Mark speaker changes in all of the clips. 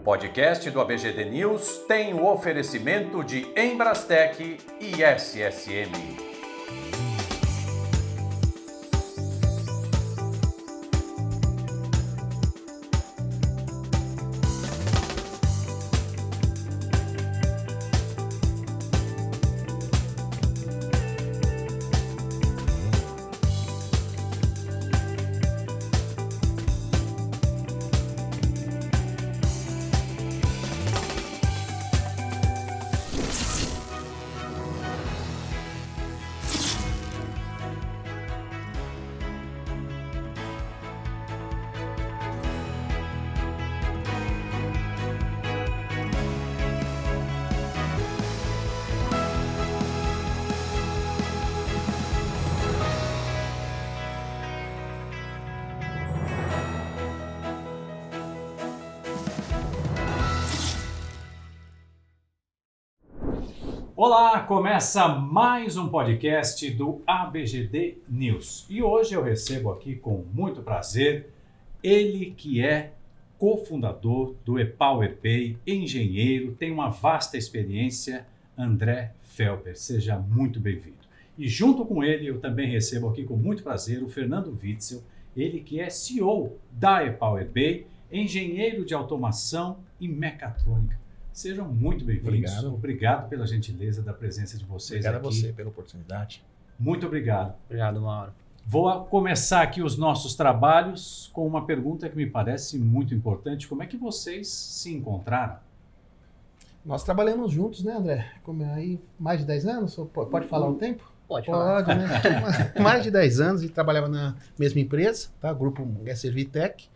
Speaker 1: podcast do ABGD News tem o oferecimento de Embrastec e SSM.
Speaker 2: Olá, começa mais um podcast do ABGD News. E hoje eu recebo aqui com muito prazer ele que é cofundador do ePowerPay, engenheiro, tem uma vasta experiência, André Felper. Seja muito bem-vindo. E junto com ele eu também recebo aqui com muito prazer o Fernando Witzel, ele que é CEO da ePowerPay, engenheiro de automação e mecatrônica. Sejam muito bem-vindos. Obrigado pela gentileza da presença de vocês aqui.
Speaker 3: Obrigado a você pela oportunidade.
Speaker 2: Muito obrigado.
Speaker 4: Obrigado, Mauro.
Speaker 2: Vou começar aqui os nossos trabalhos com uma pergunta que me parece muito importante. Como é que vocês se encontraram?
Speaker 3: Nós trabalhamos juntos, né, André? Como aí, mais de 10 anos? Pode falar o tempo?
Speaker 4: Pode falar.
Speaker 3: Pode, né? Mais de 10 anos e trabalhava na mesma empresa, tá? Grupo Servitec.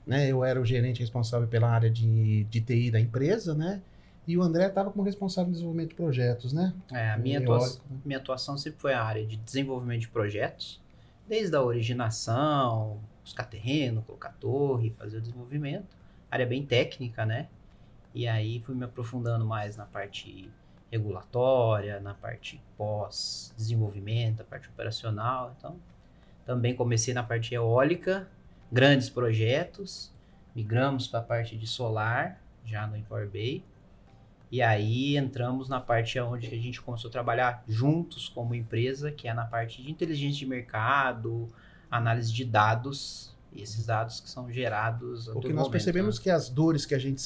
Speaker 3: Né, eu era o gerente responsável pela área de TI da empresa, né? E o André estava como responsável de desenvolvimento de projetos, né?
Speaker 4: A minha atuação sempre foi a área de desenvolvimento de projetos, desde a originação, buscar terreno, colocar torre, fazer o desenvolvimento, área bem técnica, né? E aí fui me aprofundando mais na parte regulatória, na parte pós-desenvolvimento, a parte operacional. Então, também comecei na parte eólica, grandes projetos, migramos para a parte de solar, já no ePowerPay, e aí entramos na parte onde a gente começou a trabalhar juntos como empresa, que é na parte de inteligência de mercado, análise de dados, e esses dados que são gerados a todo
Speaker 3: Porque
Speaker 4: momento,
Speaker 3: nós percebemos, né, que as dores que a gente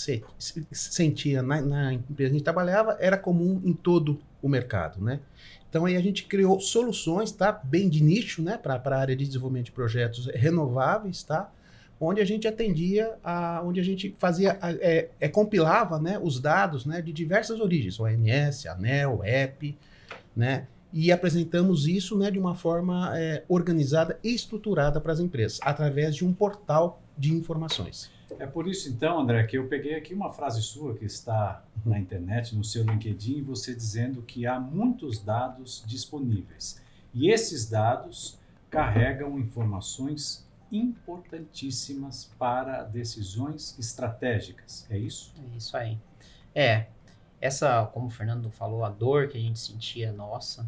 Speaker 3: sentia na empresa que a gente trabalhava era comum em todo o mercado, né? Então aí a gente criou soluções, tá? Bem de nicho, né? Para a área de desenvolvimento de projetos renováveis, tá? Onde a gente atendia, onde a gente fazia, compilava, né, os dados, né, de diversas origens, ONS, ANEEL, EP, né? E apresentamos isso, né, de uma forma organizada e estruturada para as empresas, através de um portal de informações.
Speaker 2: É por isso, então, André, que eu peguei aqui uma frase sua que está na internet, no seu LinkedIn, você dizendo que há muitos dados disponíveis. E esses dados carregam informações importantíssimas para decisões estratégicas. É isso?
Speaker 4: É isso aí. Como o Fernando falou, a dor que a gente sentia, nossa,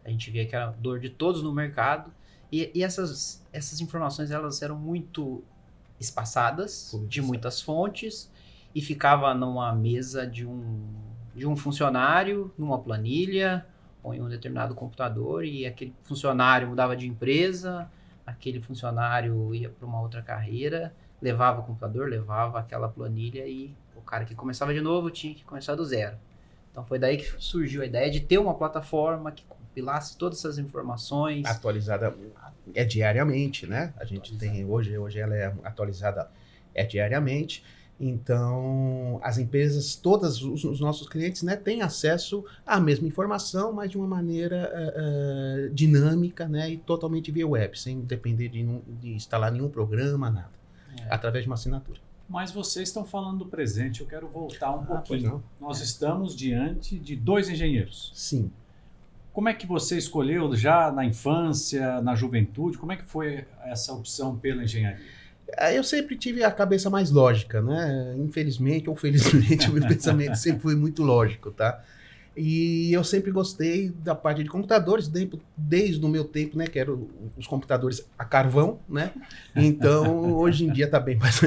Speaker 4: a gente via que era dor de todos no mercado. E essas informações, elas eram muito espaçadas, de muitas fontes, e ficava numa mesa de um funcionário, numa planilha, ou em um determinado computador, e aquele funcionário mudava de empresa, aquele funcionário ia para uma outra carreira, levava o computador, levava aquela planilha, e o cara que começava de novo tinha que começar do zero. Então foi daí que surgiu a ideia de ter uma plataforma que compilasse todas essas informações.
Speaker 3: Atualizada diariamente, né? A gente tem, hoje ela é atualizada diariamente. Então, as empresas, todos os nossos clientes, né, têm acesso à mesma informação, mas de uma maneira dinâmica, né, e totalmente via web, sem depender de instalar nenhum programa, nada, através de uma assinatura.
Speaker 2: Mas vocês estão falando do presente, eu quero voltar um pouquinho. Nós estamos diante de dois engenheiros.
Speaker 3: Sim.
Speaker 2: Como é que você escolheu já na infância, na juventude? Como é que foi essa opção pela engenharia?
Speaker 3: Eu sempre tive a cabeça mais lógica, né? Infelizmente ou felizmente, o meu pensamento sempre foi muito lógico, tá? E eu sempre gostei da parte de computadores, desde o meu tempo, né, que eram os computadores a carvão, né? Então, hoje em dia está bem mais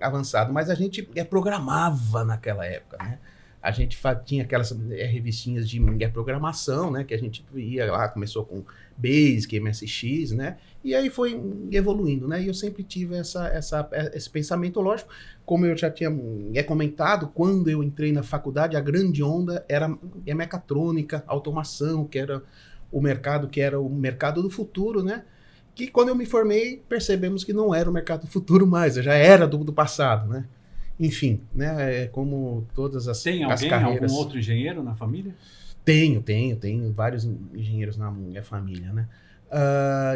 Speaker 3: avançado, mas a gente programava naquela época, né? A gente tinha aquelas revistinhas de programação, né? Que a gente ia lá, começou com Basic, MSX, né? E aí foi evoluindo, né? E eu sempre tive esse pensamento, lógico, como eu já tinha comentado, quando eu entrei na faculdade, a grande onda era a mecatrônica, automação, que era o mercado do futuro, né? Que quando eu me formei, percebemos que não era o mercado do futuro mais, já era do passado, né? Enfim, né? Como todas as carreiras.
Speaker 2: Tem algum outro engenheiro na família?
Speaker 3: Tenho vários engenheiros na minha família, né?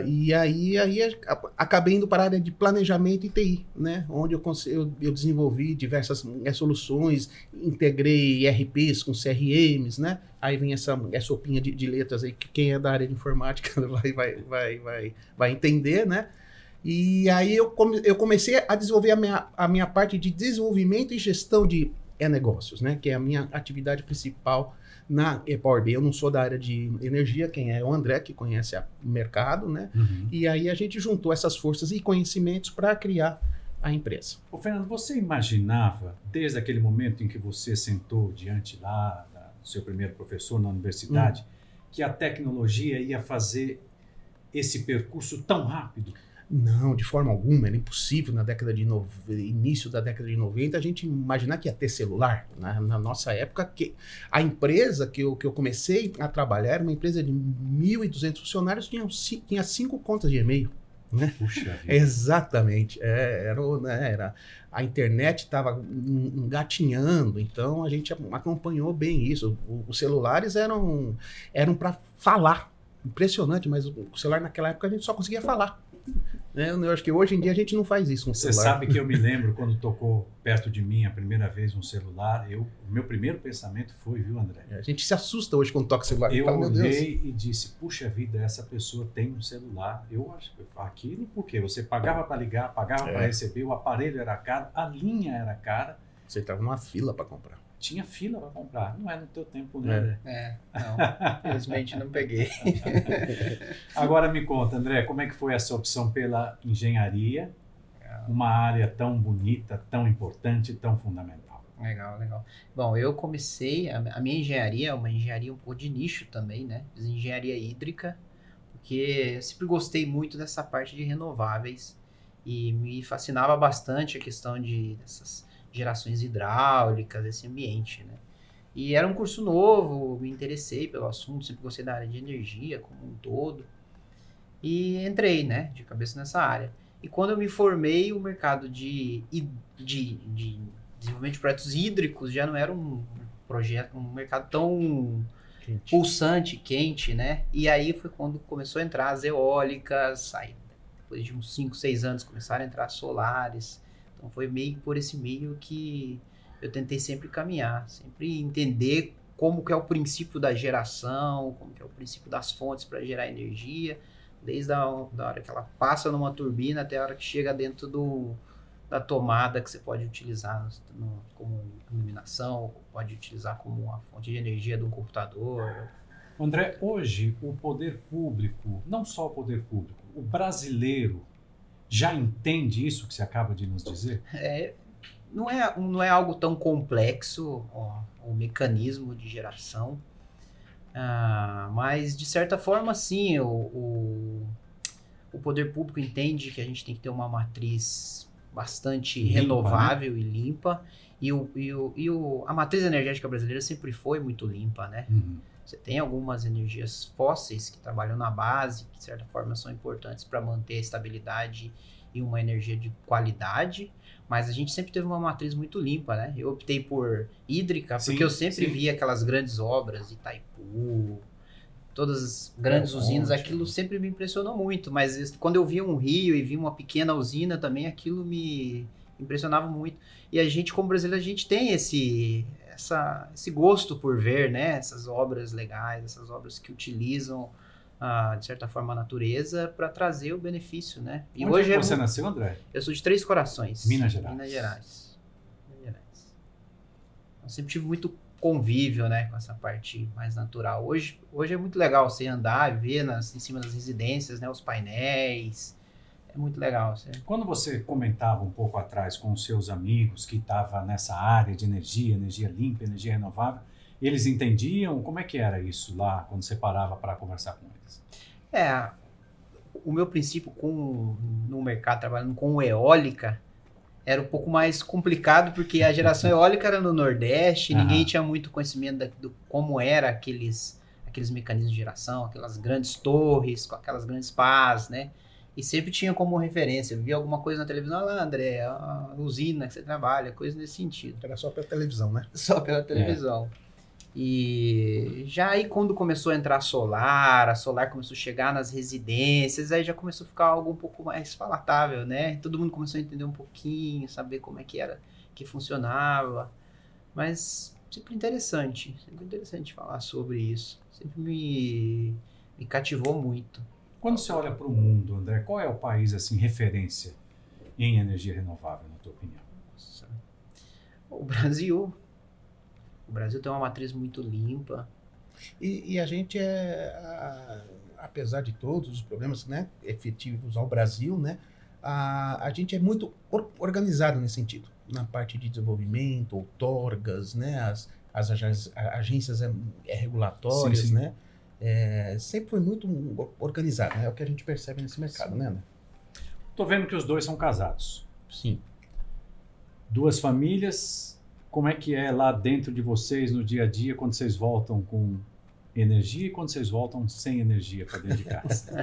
Speaker 3: E aí acabei indo para a área de planejamento e TI, né? Onde eu desenvolvi diversas soluções, integrei ERPs com CRMs, né? Aí vem essa sopinha de letras aí, que quem é da área de informática vai entender, né? E aí eu comecei a desenvolver a minha parte de desenvolvimento e gestão de negócios, né? Que é a minha atividade principal na Power BI. Eu não sou da área de energia, quem é o André, que conhece o mercado, né?
Speaker 2: Uhum.
Speaker 3: E aí a gente juntou essas forças e conhecimentos para criar a empresa.
Speaker 2: Ô, Fernando, você imaginava, desde aquele momento em que você sentou diante lá do seu primeiro professor na universidade, que a tecnologia ia fazer esse percurso tão rápido?
Speaker 3: Não, de forma alguma, era impossível início da década de 90 a gente imaginar que ia ter celular. Na nossa época, a empresa que eu comecei a trabalhar era uma empresa de 1.200 funcionários, tinha 5 contas de e-mail. Né?
Speaker 2: Puxa vida.
Speaker 3: Exatamente. A internet estava engatinhando, então a gente acompanhou bem isso. Os celulares eram para falar. Impressionante, mas o celular naquela época a gente só conseguia falar. Eu acho que hoje em dia a gente não faz isso com o celular.
Speaker 2: Você sabe que eu me lembro quando tocou perto de mim a primeira vez um celular, o meu primeiro pensamento foi, viu, André?
Speaker 3: A gente se assusta hoje quando toca o celular.
Speaker 2: Eu
Speaker 3: fala, meu Deus.
Speaker 2: olhei e disse, puxa vida, essa pessoa tem um celular. Eu acho que aquilo porque você pagava para ligar, pagava para receber, o aparelho era caro, a linha era cara.
Speaker 3: Você estava numa fila para comprar.
Speaker 2: Tinha fila para comprar, não é no teu tempo, né?
Speaker 4: Não, infelizmente não peguei.
Speaker 2: Agora me conta, André, como é que foi essa opção pela engenharia, uma área tão bonita, tão importante, tão fundamental?
Speaker 4: Legal. Bom, eu comecei, a minha engenharia é uma engenharia um pouco de nicho também, né? Fiz engenharia hídrica, porque eu sempre gostei muito dessa parte de renováveis e me fascinava bastante a questão dessas gerações hidráulicas, esse ambiente, né? E era um curso novo, me interessei pelo assunto, sempre gostei da área de energia como um todo. E entrei, né, de cabeça nessa área. E quando eu me formei, o mercado de desenvolvimento de projetos hídricos já não era um mercado tão pulsante, quente, né? E aí foi quando começou a entrar as eólicas, aí depois de uns 5, 6 anos começaram a entrar solares. Então foi meio por esse meio que eu tentei sempre caminhar, sempre entender como que é o princípio da geração, como que é o princípio das fontes para gerar energia, desde a hora que ela passa numa turbina até a hora que chega dentro da tomada que você pode utilizar como iluminação, pode utilizar como uma fonte de energia de um computador.
Speaker 2: André, hoje o poder público, não só o poder público, o brasileiro já entende isso que você acaba de nos dizer?
Speaker 4: Não é algo tão complexo, o mecanismo de geração, mas de certa forma sim, o poder público entende que a gente tem que ter uma matriz bastante renovável, né? E limpa, a matriz energética brasileira sempre foi muito limpa, né?
Speaker 2: Uhum.
Speaker 4: Você tem algumas energias fósseis que trabalham na base, que de certa forma são importantes para manter a estabilidade e uma energia de qualidade, mas a gente sempre teve uma matriz muito limpa, né? Eu optei por hídrica, porque eu sempre via aquelas grandes obras, Itaipu, todas as grandes usinas, aquilo sempre me impressionou muito, mas quando eu via um rio e via uma pequena usina também, aquilo me impressionava muito. E a gente, como brasileiro, a gente tem esse gosto por ver, né, essas obras legais, essas obras que utilizam, de certa forma, a natureza para trazer o benefício, né? E
Speaker 2: onde
Speaker 4: hoje
Speaker 2: você nasceu, André?
Speaker 4: Eu sou de Três Corações.
Speaker 2: Minas Gerais.
Speaker 4: Minas Gerais. Eu sempre tive muito convívio, né, com essa parte mais natural. Hoje é muito legal você andar e ver em cima das residências, né, os painéis. É muito legal.
Speaker 2: Quando você comentava um pouco atrás com os seus amigos que estavam nessa área de energia limpa, energia renovável, eles entendiam? Como é que era isso lá, quando você parava para conversar com eles?
Speaker 4: O meu princípio no mercado, trabalhando com eólica, era um pouco mais complicado, porque a geração eólica era no Nordeste, ninguém tinha muito conhecimento do como era aqueles mecanismos de geração, aquelas grandes torres, com aquelas grandes pás, né? E sempre tinha como referência, via alguma coisa na televisão, lá, André, a usina que você trabalha, coisa nesse sentido.
Speaker 3: Era só pela televisão, né?
Speaker 4: Só pela televisão. E já aí quando começou a entrar a solar começou a chegar nas residências, aí já começou a ficar algo um pouco mais palatável, né? Todo mundo começou a entender um pouquinho, saber como é que era, que funcionava. Mas sempre interessante falar sobre isso. Sempre me cativou muito.
Speaker 2: Quando você olha para o mundo, André, qual é o país assim referência em energia renovável, na tua opinião?
Speaker 4: Nossa. O Brasil. O Brasil tem uma matriz muito limpa.
Speaker 3: E a gente apesar de todos os problemas, né, efetivos ao Brasil, né, a gente é muito organizado nesse sentido, na parte de desenvolvimento, outorgas, né, as agências regulatórias,
Speaker 2: sim.
Speaker 3: né, sempre foi muito organizado, né, é o que a gente percebe nesse mercado, né?
Speaker 2: Tô vendo que os dois são casados.
Speaker 3: Sim.
Speaker 2: 2 famílias. Como é que é lá dentro de vocês no dia a dia, quando vocês voltam com energia e quando vocês voltam sem energia para dentro de casa?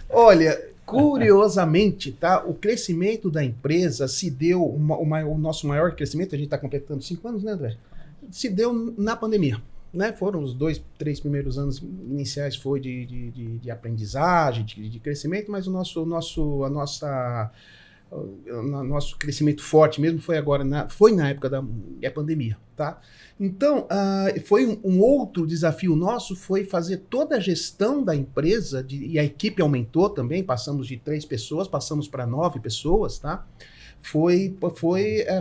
Speaker 3: Olha, curiosamente, tá? O crescimento da empresa se deu, o nosso maior crescimento, a gente está completando 5 anos, né, André? Se deu na pandemia, né? Foram os 2, 3 primeiros anos iniciais foi de aprendizagem, de crescimento, mas o nosso crescimento forte mesmo foi agora, foi na época da pandemia, tá? Então, foi um outro desafio nosso, foi fazer toda a gestão da empresa, e a equipe aumentou também, passamos de 3 pessoas, passamos para 9 pessoas, tá? Foi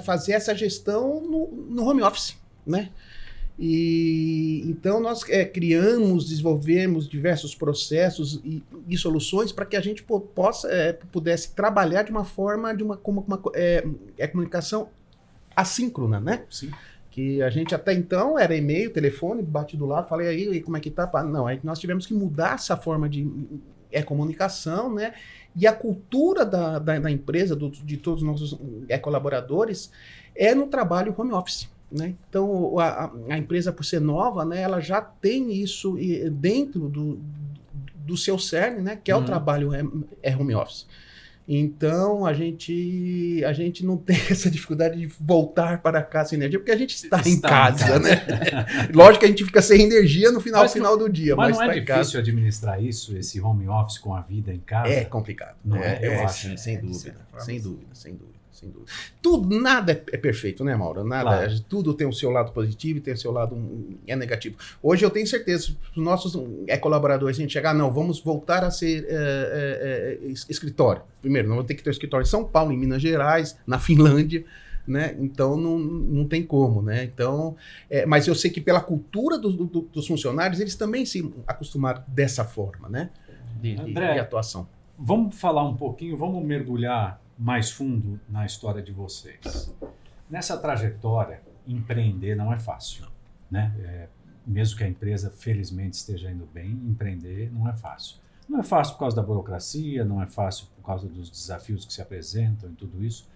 Speaker 3: fazer essa gestão no home office, né? E então nós criamos, desenvolvemos diversos processos e soluções para que a gente pudesse trabalhar de uma forma comunicação assíncrona, né?
Speaker 2: Sim.
Speaker 3: Que a gente até então era e-mail, telefone, bate do lado, falei aí como é que tá? Não, aí nós tivemos que mudar essa forma de comunicação, né? E a cultura da empresa, de todos os nossos colaboradores, é no trabalho home office. Né? Então, a empresa, por ser nova, né, ela já tem isso dentro do seu cerne, né, que é o trabalho home office. Então, a gente não tem essa dificuldade de voltar para casa sem energia, porque a gente está em casa, né? Lógico que a gente fica sem energia no final do dia.
Speaker 2: Mas não é difícil administrar isso, esse home office com a vida em casa?
Speaker 3: É complicado.
Speaker 2: Não eu acho.
Speaker 3: Sim, sem dúvida. Tudo, nada é perfeito, né, Mauro? Nada, claro. Tudo tem o seu lado positivo e tem o seu lado negativo. Hoje eu tenho certeza, os nossos colaboradores, a gente chegar, não, vamos voltar a ser escritório. Primeiro, não vou ter que ter um escritório em São Paulo, em Minas Gerais, na Finlândia, né? Então não tem como, né? Então, mas eu sei que pela cultura dos funcionários, eles também se acostumaram dessa forma, né? De atuação.
Speaker 2: Vamos falar um pouquinho, vamos mergulhar mais fundo na história de vocês. Nessa trajetória, empreender não é fácil, né? Mesmo que a empresa felizmente esteja indo bem, empreender não é fácil. Não é fácil por causa da burocracia, não é fácil por causa dos desafios que se apresentam e tudo isso.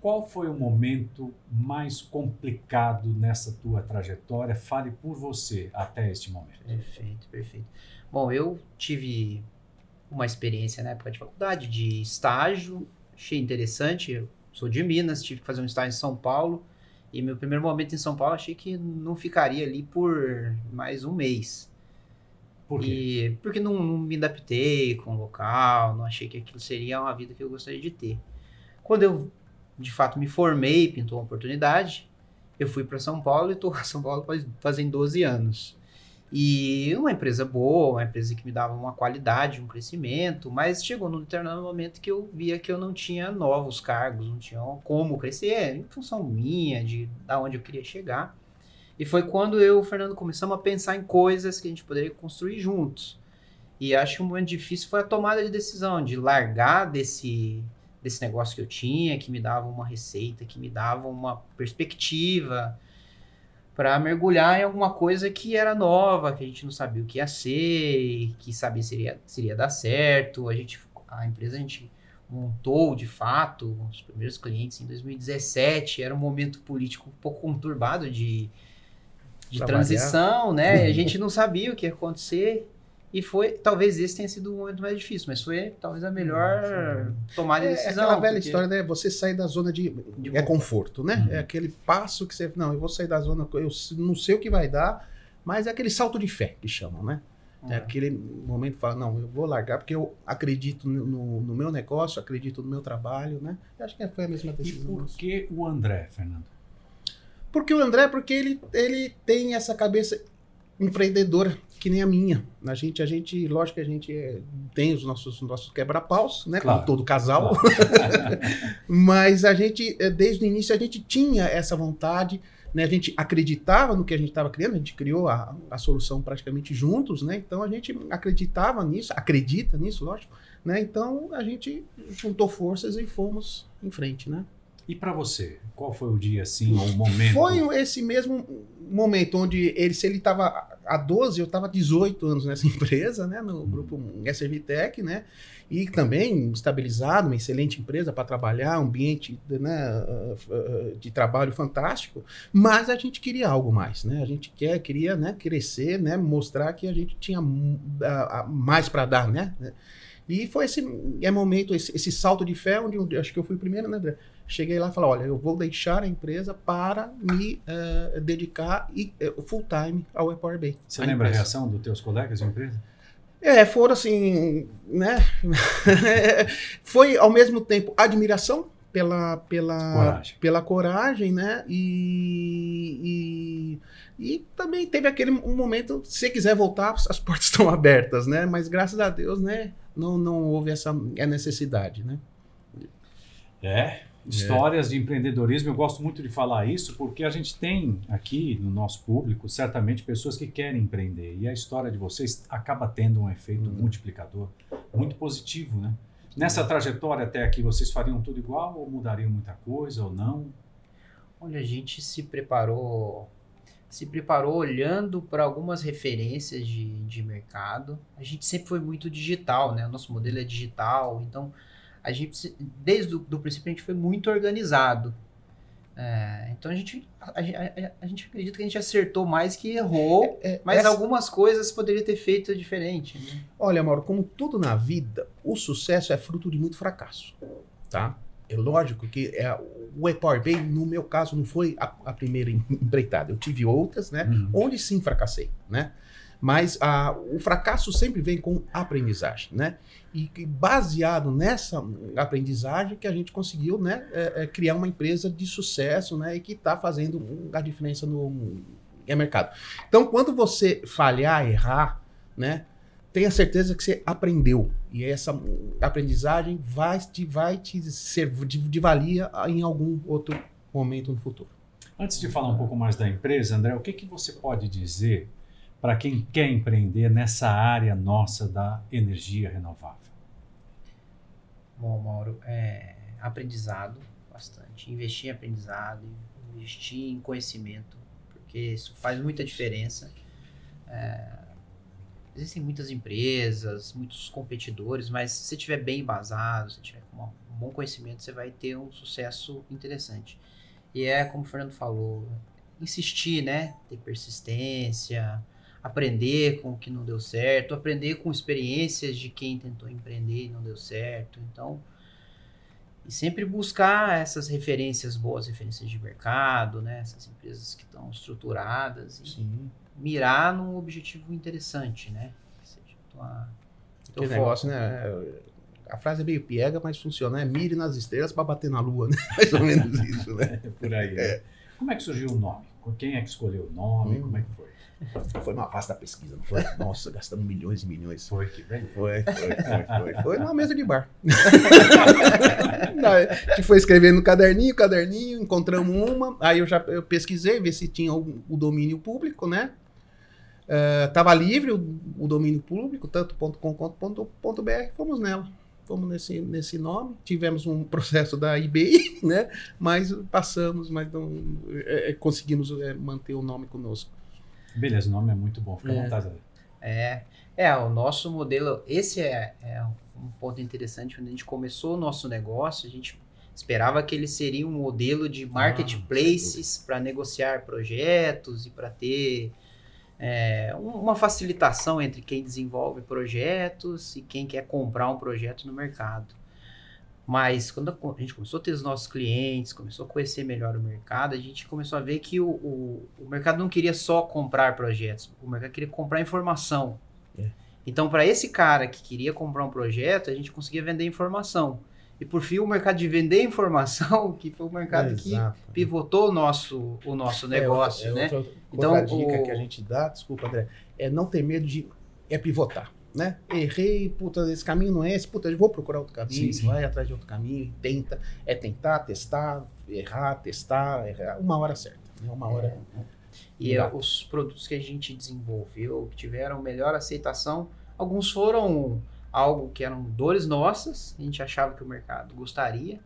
Speaker 2: Qual foi o momento mais complicado nessa tua trajetória? Fale por você até este momento.
Speaker 4: Perfeito. Bom, eu tive uma experiência na época de faculdade, de estágio, achei interessante, eu sou de Minas, tive que fazer um estágio em São Paulo, e meu primeiro momento em São Paulo achei que não ficaria ali por mais um mês.
Speaker 2: Por quê?
Speaker 4: Porque não me adaptei com o local, não achei que aquilo seria uma vida que eu gostaria de ter. Quando eu, de fato, me formei, pintou uma oportunidade, eu fui para São Paulo e estou em São Paulo fazem 12 anos. E uma empresa boa, uma empresa que me dava uma qualidade, um crescimento, mas chegou num determinado momento que eu via que eu não tinha novos cargos, não tinha como crescer, em função minha, da onde eu queria chegar. E foi quando eu e o Fernando começamos a pensar em coisas que a gente poderia construir juntos. E acho que um momento difícil foi a tomada de decisão, de largar desse negócio que eu tinha, que me dava uma receita, que me dava uma perspectiva, para mergulhar em alguma coisa que era nova, que a gente não sabia o que ia ser, que sabia se iria dar certo. A empresa a gente montou, de fato, os primeiros clientes em 2017, era um momento político um pouco conturbado de transição, né? A gente não sabia o que ia acontecer. E talvez esse tenha sido o momento mais difícil, mas foi talvez a melhor tomada de decisão.
Speaker 3: É aquela velha história, né? Você sair da zona de conforto, né? É aquele passo que você... Não, eu vou sair da zona... Eu não sei o que vai dar, mas é aquele salto de fé que chamam, né? É aquele momento que fala, não, eu vou largar porque eu acredito no meu negócio, acredito no meu trabalho, né? Eu acho que foi a mesma decisão.
Speaker 2: E por que o André, Fernando?
Speaker 3: Porque o André, porque ele tem essa cabeça empreendedora que nem a minha. A gente, lógico que a gente tem os nossos quebra-paus, né? Claro. Como todo casal. Claro. Mas a gente, desde o início, a gente tinha essa vontade, né? A gente acreditava no que a gente estava criando, a gente criou a solução praticamente juntos, né? Então a gente acreditava nisso, acredita nisso, lógico, né? Então a gente juntou forças e fomos em frente, né?
Speaker 2: E para você, qual foi o dia assim, ou o momento?
Speaker 3: Foi esse mesmo momento onde se ele estava há 12, eu estava 18 anos nessa empresa, né, no grupo SRVTech, né, e também estabilizado, uma excelente empresa para trabalhar, um ambiente, né, de trabalho fantástico, mas a gente queria algo mais, né, a gente queria, né, crescer, né, mostrar que a gente tinha mais para dar, né, e foi esse momento, esse salto de fé, onde eu acho que eu fui o primeiro, né, André? Cheguei lá e falei, olha, eu vou deixar a empresa para me dedicar full time ao Power BI.
Speaker 2: Você lembra a reação dos teus colegas de empresa?
Speaker 3: Foram assim, né? Foi ao mesmo tempo admiração pela coragem, né? E também teve aquele momento, se você quiser voltar, as portas estão abertas, né? Mas graças a Deus, né? Não houve essa necessidade, né?
Speaker 2: Histórias de empreendedorismo, eu gosto muito de falar isso porque a gente tem aqui no nosso público certamente pessoas que querem empreender e a história de vocês acaba tendo um efeito multiplicador muito positivo, né? Nessa trajetória até aqui, vocês fariam tudo igual ou mudariam muita coisa ou não?
Speaker 4: Olha, a gente se preparou olhando para algumas referências de mercado. A gente sempre foi muito digital, né? O nosso modelo é digital, então a gente, desde o princípio, a gente foi muito organizado. Então a gente acredita que a gente acertou mais que errou, mas algumas coisas poderia ter feito diferente, né?
Speaker 3: Olha, Mauro, como tudo na vida, o sucesso é fruto de muito fracasso, tá? É lógico que o Power BI, no meu caso, não foi a primeira empreitada. Eu tive outras, né? Onde sim fracassei, né? Mas o fracasso sempre vem com aprendizagem, né? E baseado nessa aprendizagem que a gente conseguiu, né, criar uma empresa de sucesso, né, e que está fazendo a diferença no mercado. Então, quando você falhar, errar, né, tenha certeza que você aprendeu. E essa aprendizagem vai te servir de valia em algum outro momento no futuro.
Speaker 2: Antes de falar um pouco mais da empresa, André, o que você pode dizer para quem quer empreender nessa área nossa da energia renovável?
Speaker 4: Bom, Mauro, aprendizado bastante. Investir em aprendizado, investir em conhecimento, porque isso faz muita diferença. Existem muitas empresas, muitos competidores, mas se você estiver bem embasado, se tiver com um bom conhecimento, você vai ter um sucesso interessante. E como o Fernando falou, insistir, né? Ter persistência, aprender com o que não deu certo, aprender com experiências de quem tentou empreender e não deu certo. Então, e sempre buscar essas referências boas, referências de mercado, né? Essas empresas que estão estruturadas e mirar num objetivo interessante, né? Que seja
Speaker 3: que negócio, né? A frase é meio piega, mas funciona. Mire nas estrelas para bater na lua, né? Mais ou menos isso, né?
Speaker 2: Por aí. Como é que surgiu o nome? Quem é que escolheu o nome? Como é que foi?
Speaker 3: Foi uma vasta pesquisa, não foi? Nossa, gastamos milhões e milhões.
Speaker 2: Foi que bem.
Speaker 3: Foi numa mesa de bar. Não, a gente foi escrevendo no caderninho, encontramos uma, aí eu pesquisei, ver se tinha o domínio público, né? Tava livre o domínio público, tanto .com quanto .br, fomos nela. Fomos nesse nome, tivemos um processo da eBay, né? Mas passamos, mas não, conseguimos manter o nome conosco.
Speaker 2: Beleza, o nome é muito bom, fica à vontade.
Speaker 4: O nosso modelo, esse é um ponto interessante. Quando a gente começou o nosso negócio, a gente esperava que ele seria um modelo de marketplaces para negociar projetos e para ter uma facilitação entre quem desenvolve projetos e quem quer comprar um projeto no mercado. Mas quando a gente começou a ter os nossos clientes, começou a conhecer melhor o mercado, a gente começou a ver que o mercado não queria só comprar projetos, o mercado queria comprar informação. Então, para esse cara que queria comprar um projeto, a gente conseguia vender informação. E por fim, o mercado de vender informação, que foi o mercado que pivotou o nosso negócio, né?
Speaker 3: Outra dica que a gente dá, desculpa, André, é não ter medo de pivotar, né? Errei, puta, esse caminho não é esse, puta, eu vou procurar outro caminho,
Speaker 2: Sim.
Speaker 3: vai atrás de outro caminho, tentar, testar, errar, uma hora certa, né? Uma hora...
Speaker 4: E os produtos que a gente desenvolveu, que tiveram melhor aceitação, alguns foram algo que eram dores nossas, a gente achava que o mercado gostaria,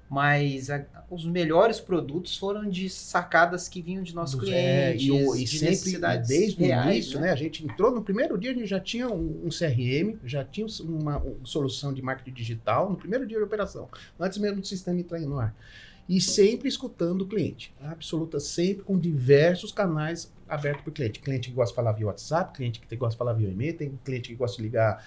Speaker 4: mas os melhores produtos foram de sacadas que vinham de nossos clientes,
Speaker 3: e
Speaker 4: de
Speaker 3: sempre,
Speaker 4: necessidades
Speaker 3: desde
Speaker 4: reais,
Speaker 3: o início, né? A gente entrou, no primeiro dia a gente já tinha um CRM, já tinha uma solução de marketing digital, no primeiro dia de operação, antes mesmo do sistema entrar no ar. E sempre escutando o cliente, absoluta, sempre com diversos canais abertos para o cliente. Cliente que gosta de falar via WhatsApp, cliente que gosta de falar via e-mail, tem cliente que gosta de ligar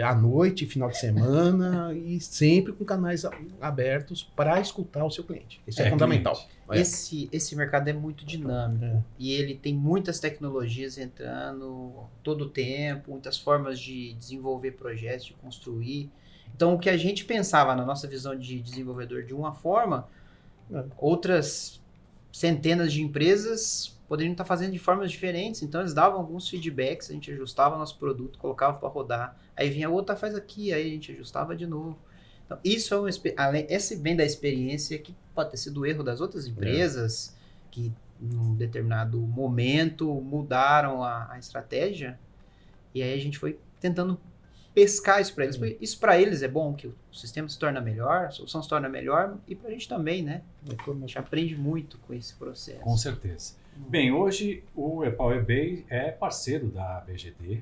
Speaker 3: à noite, final de semana, e sempre com canais abertos para escutar o seu cliente. Isso é fundamental.
Speaker 4: Esse mercado é muito dinâmico e ele tem muitas tecnologias entrando todo o tempo, muitas formas de desenvolver projetos, de construir. Então, o que a gente pensava na nossa visão de desenvolvedor de uma forma, outras centenas de empresas poderiam estar fazendo de formas diferentes. Então, eles davam alguns feedbacks, a gente ajustava nosso produto, colocava para rodar. Aí vinha outra, faz aqui, aí a gente ajustava de novo. Então, isso esse vem da experiência que pode ter sido o erro das outras empresas que, num determinado momento, mudaram a estratégia. E aí a gente foi tentando pescar isso para eles. Porque isso para eles é bom, que o sistema se torna melhor, a solução se torna melhor, e para a gente também, né? A gente aprende muito com esse processo.
Speaker 2: Com certeza. Bem, hoje o EPAUErbay é parceiro da ABGD,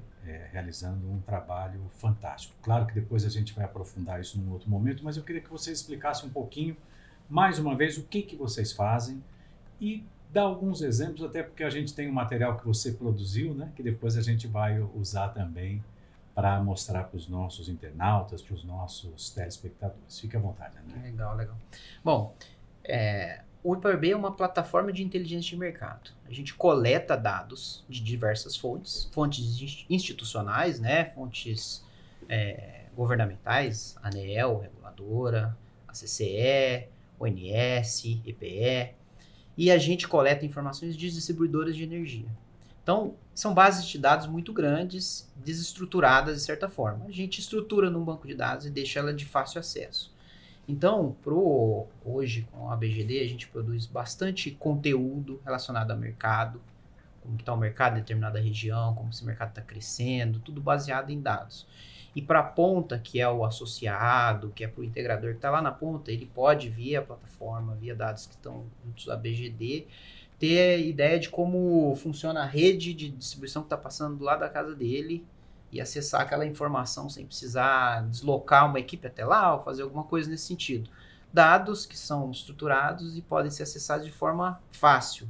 Speaker 2: realizando um trabalho fantástico. Claro que depois a gente vai aprofundar isso num outro momento, mas eu queria que você explicasse um pouquinho, mais uma vez, o que vocês fazem e dar alguns exemplos, até porque a gente tem um material que você produziu, né, que depois a gente vai usar também para mostrar para os nossos internautas, para os nossos telespectadores. Fique à vontade, André.
Speaker 4: Legal. Bom, o EPAUErbay é uma plataforma de inteligência de mercado. A gente coleta dados de diversas fontes institucionais, né, fontes governamentais, ANEEL, reguladora, a CCE, ONS, EPE, e a gente coleta informações de distribuidoras de energia. Então, são bases de dados muito grandes, desestruturadas de certa forma. A gente estrutura num banco de dados e deixa ela de fácil acesso. Então, hoje, com a ABGD, a gente produz bastante conteúdo relacionado ao mercado, como está o mercado em determinada região, como esse mercado está crescendo, tudo baseado em dados. E para a ponta, que é o associado, que é para o integrador que está lá na ponta, ele pode, via plataforma, via dados que estão juntos da ABGD, ter ideia de como funciona a rede de distribuição que está passando do lado da casa dele e acessar aquela informação sem precisar deslocar uma equipe até lá ou fazer alguma coisa nesse sentido. Dados que são estruturados e podem ser acessados de forma fácil,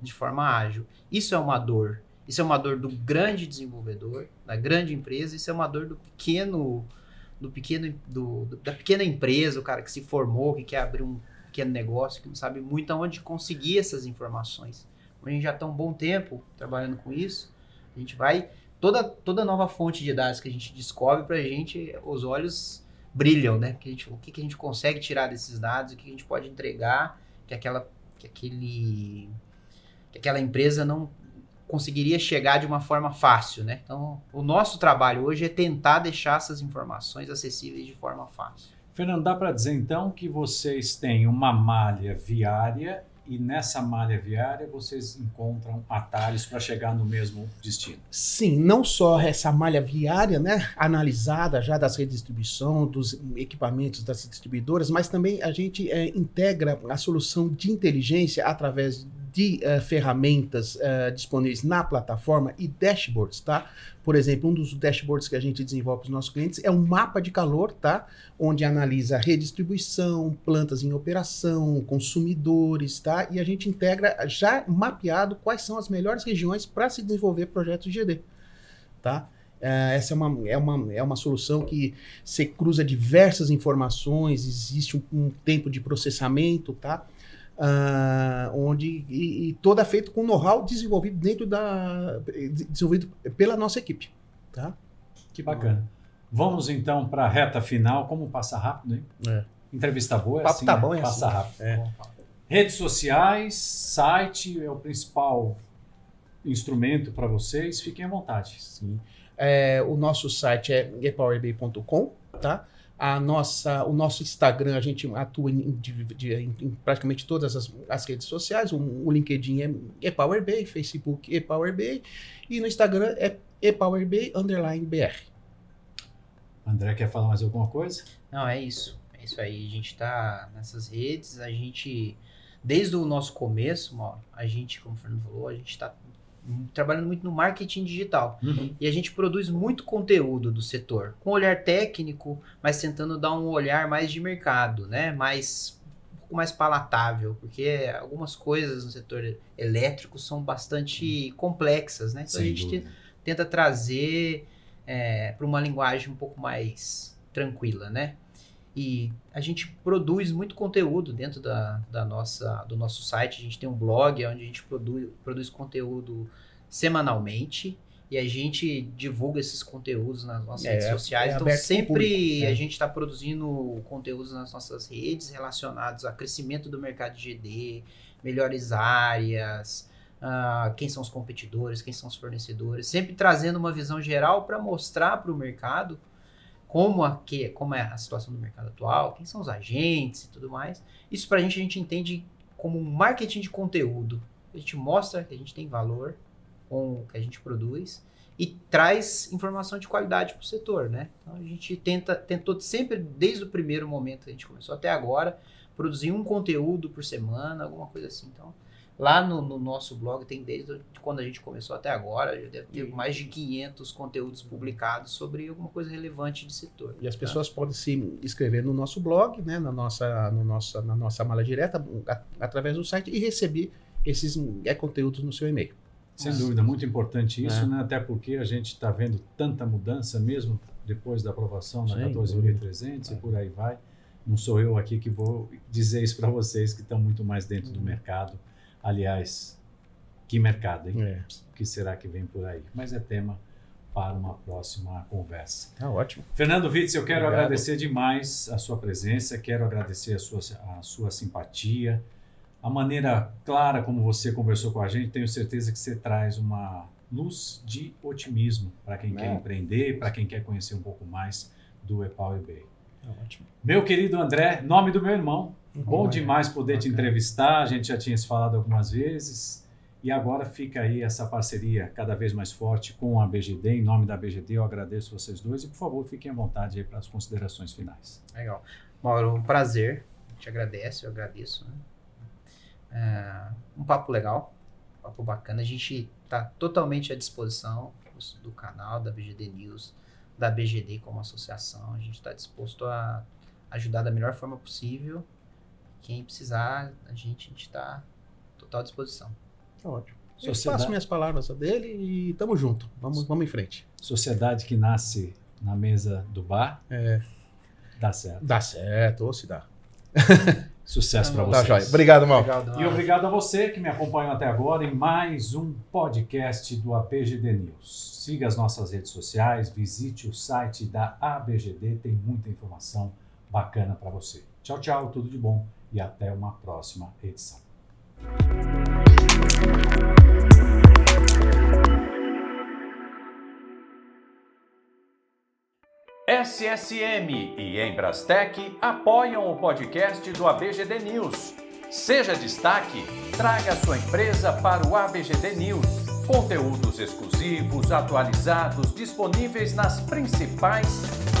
Speaker 4: de forma ágil. Isso é uma dor. Isso é uma dor do grande desenvolvedor, da grande empresa, isso é uma dor da pequena empresa, o cara que se formou, que quer abrir um pequeno negócio, que não sabe muito aonde conseguir essas informações. A gente já está um bom tempo trabalhando com isso, a gente vai... Toda nova fonte de dados que a gente descobre, pra gente, os olhos brilham, né? O que a gente consegue tirar desses dados, o que a gente pode entregar, que aquela empresa não conseguiria chegar de uma forma fácil, né? Então, o nosso trabalho hoje é tentar deixar essas informações acessíveis de forma fácil.
Speaker 2: Fernando, dá para dizer então que vocês têm uma malha viária e nessa malha viária vocês encontram atalhos para chegar no mesmo destino?
Speaker 3: Sim, não só essa malha viária, né, analisada já das redes de distribuição, dos equipamentos das distribuidoras, mas também a gente integra a solução de inteligência através de ferramentas disponíveis na plataforma e dashboards, tá? Por exemplo, um dos dashboards que a gente desenvolve para os nossos clientes é um mapa de calor, tá? Onde analisa redistribuição, plantas em operação, consumidores, tá? E a gente integra já mapeado quais são as melhores regiões para se desenvolver projetos de GD, tá? Essa é uma solução que você cruza diversas informações, existe um tempo de processamento, tá? Onde toda é feito com know-how desenvolvido desenvolvido pela nossa equipe, tá?
Speaker 2: Que bacana. Vamos então para a reta final. Como passa rápido, hein? Entrevista boa é assim,
Speaker 3: tá bom,
Speaker 2: passa
Speaker 3: assim.
Speaker 2: rápido. Redes sociais, site é o principal instrumento para vocês. Fiquem à vontade.
Speaker 3: Sim. O nosso site é epowerbay.com, tá? O nosso Instagram, a gente atua em praticamente todas as redes sociais. O LinkedIn é ePowerBay, Facebook ePowerBay e no Instagram é ePowerBay_BR.
Speaker 2: André, quer falar mais alguma coisa?
Speaker 4: Não, é isso. É isso aí. A gente está nessas redes, desde o nosso começo, Mauro, como o Fernando falou, a gente está trabalhando muito no marketing digital. E a gente produz muito conteúdo do setor, com olhar técnico, mas tentando dar um olhar mais de mercado, né? Um pouco mais palatável, porque algumas coisas no setor elétrico são bastante complexas, né? Então a gente tenta trazer para uma linguagem um pouco mais tranquila, né? E a gente produz muito conteúdo dentro do nosso site. A gente tem um blog onde a gente produz conteúdo semanalmente e a gente divulga esses conteúdos nas nossas redes sociais. Então sempre a gente está produzindo conteúdos nas nossas redes relacionados a crescimento do mercado de GD, melhores áreas, quem são os competidores, quem são os fornecedores, sempre trazendo uma visão geral para mostrar para o mercado como é a situação do mercado atual, quem são os agentes e tudo mais. Isso pra gente, a gente entende como um marketing de conteúdo. A gente mostra que a gente tem valor com o que a gente produz e traz informação de qualidade para o setor, né? Então a gente tentou sempre, desde o primeiro momento que a gente começou até agora, produzir um conteúdo por semana, alguma coisa assim. Então, lá no nosso blog tem desde quando a gente começou até agora, já deve ter mais de 500 conteúdos publicados sobre alguma coisa relevante de setor.
Speaker 3: E as pessoas podem se inscrever no nosso blog, né, na nossa malha direta, através do site e receber esses conteúdos no seu e-mail.
Speaker 2: Sem dúvida, muito importante isso, né? Até porque a gente está vendo tanta mudança mesmo depois da aprovação da 14.300 e por aí vai. Não sou eu aqui que vou dizer isso para vocês que estão muito mais dentro do mercado. Aliás, que mercado, hein? O que será que vem por aí? Mas é tema para uma próxima conversa.
Speaker 3: Tá ótimo.
Speaker 2: Fernando Witz, eu quero agradecer demais a sua presença, quero agradecer a sua simpatia, a maneira clara como você conversou com a gente. Tenho certeza que você traz uma luz de otimismo para quem quer empreender, para quem quer conhecer um pouco mais do ePowerBay.
Speaker 3: Ótimo.
Speaker 2: Meu querido André, nome do meu irmão. Bom demais poder te entrevistar, a gente já tinha se falado algumas vezes e agora fica aí essa parceria cada vez mais forte com a BGD. Em nome da BGD eu agradeço vocês dois e por favor fiquem à vontade aí para as considerações finais.
Speaker 4: Legal. Mauro, um prazer, te agradeço, eu agradeço. Né? Um papo legal, um papo bacana, a gente está totalmente à disposição do canal, da BGD News, da BGD como associação, a gente está disposto a ajudar da melhor forma possível. Quem precisar, a gente está total disposição.
Speaker 3: Tá ótimo. Eu passo minhas palavras a dele e tamo junto. Vamos em frente.
Speaker 2: Sociedade que nasce na mesa do bar, dá certo.
Speaker 3: Dá certo, ou se dá.
Speaker 2: Sucesso para vocês.
Speaker 3: Tá, joia. Obrigado, Mauro.
Speaker 2: E obrigado a você que me acompanhou até agora em mais um podcast do ABGD News. Siga as nossas redes sociais, visite o site da ABGD, tem muita informação bacana para você. Tchau, tchau, tudo de bom e até uma próxima edição.
Speaker 1: SSM e Embrastec apoiam o podcast do ABGD News. Seja destaque, traga sua empresa para o ABGD News. Conteúdos exclusivos, atualizados, disponíveis nas principais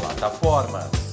Speaker 1: plataformas.